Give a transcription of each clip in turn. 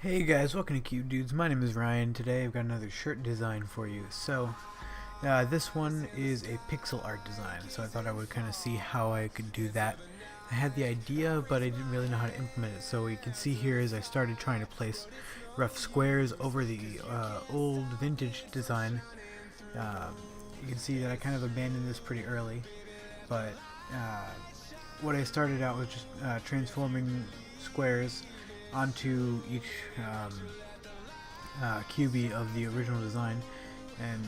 Hey guys, welcome to Cute Dudes. My name is Ryan. Today I've got another shirt design for you. This one is a pixel art design, so I thought I would kind of see how I could do that. I had the idea, but I didn't really know how to implement it. So what you can see here is I started trying to place rough squares over the old vintage design. You can see that I kind of abandoned this pretty early, but what I started out was just transforming squares onto each QB of the original design, and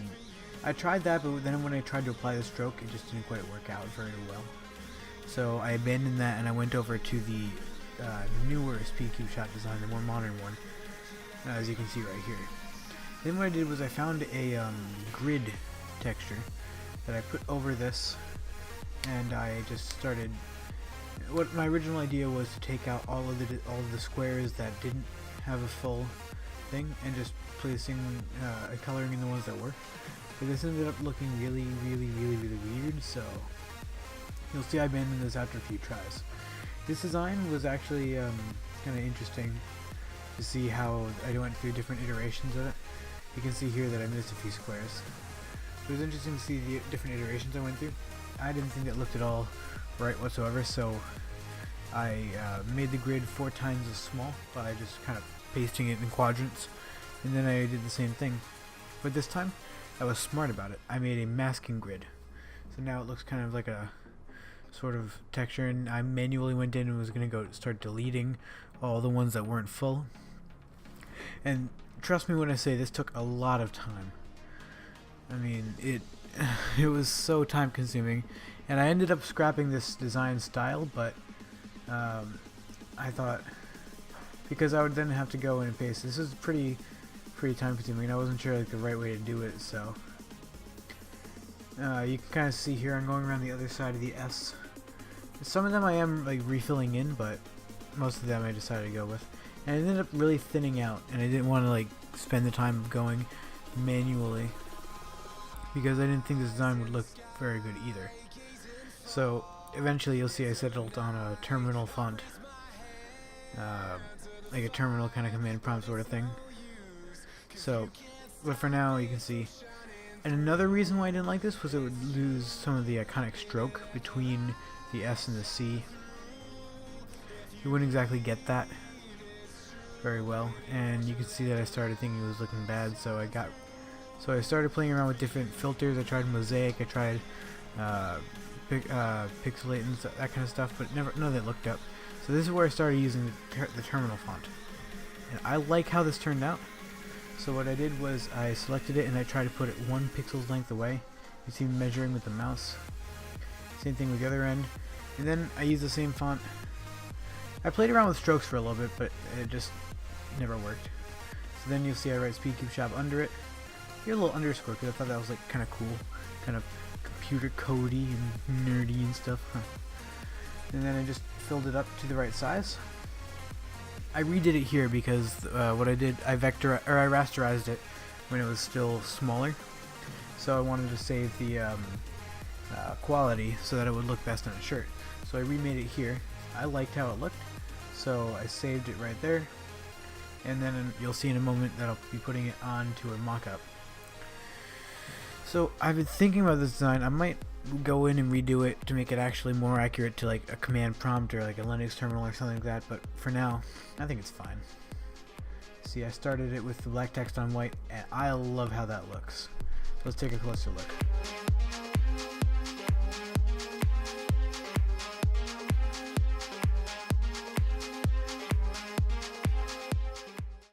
I tried that, but then when I tried to apply the stroke, it just didn't quite work out very well. So I abandoned that and I went over to the newer speed cube shot design, the more modern one, as you can see right here. Then what I did was I found a grid texture that I put over this, and I just started. What my original idea was to take out all of the squares that didn't have a full thing and just placing coloring in the ones that were. But this ended up looking really weird, so you'll see I abandoned this after a few tries. This design was actually kind of interesting to see how I went through different iterations of it. You can see here that I missed a few squares. It was interesting to see the different iterations I went through. I didn't think it looked at all right whatsoever, so I made the grid 4 times as small by just kind of pasting it in quadrants, and then I did the same thing. But this time I was smart about it. I made a masking grid, so now it looks kind of like a sort of texture, and I manually went in and was going to start deleting all the ones that weren't full. And trust me when I say this took a lot of time. I mean, it was so time consuming, and I ended up scrapping this design style, but I thought, because I would then have to go in and paste, this is pretty time consuming, and I wasn't sure like the right way to do it, so you can kind of see here I'm going around the other side of the S. Some of them I am like refilling in, but most of them I decided to go with, and it ended up really thinning out, and I didn't want to like spend the time of going manually because I didn't think this design would look very good either. So eventually you'll see I settled on a terminal font, like a terminal kind of command prompt sort of thing. So, but for now you can see. And another reason why I didn't like this was it would lose some of the iconic stroke between the S and the C. You wouldn't exactly get that very well, and you can see that I started thinking it was looking bad, so I started playing around with different filters. I tried mosaic, I tried pixelate and that kind of stuff, but none of it looked up. So this is where I started using the terminal font, and I like how this turned out. So what I did was I selected it and I tried to put it 1 pixel's length away. You see me measuring with the mouse. Same thing with the other end, and then I used the same font. I played around with strokes for a little bit, but it just never worked. So then you'll see I write Speed Cube Shop under it. Here a little underscore because I thought that was like kind of cool, kind of computer codey and nerdy and stuff. And then I just filled it up to the right size. I redid it here because what I did, I rasterized it when it was still smaller. So I wanted to save the quality so that it would look best on a shirt. So I remade it here. I liked how it looked, so I saved it right there. And then you'll see in a moment that I'll be putting it onto a mock-up. So I've been thinking about this design. I might go in and redo it to make it actually more accurate to like a command prompt or like a Linux terminal or something like that, but for now I think it's fine. See, I started it with the black text on white, and I love how that looks. So let's take a closer look.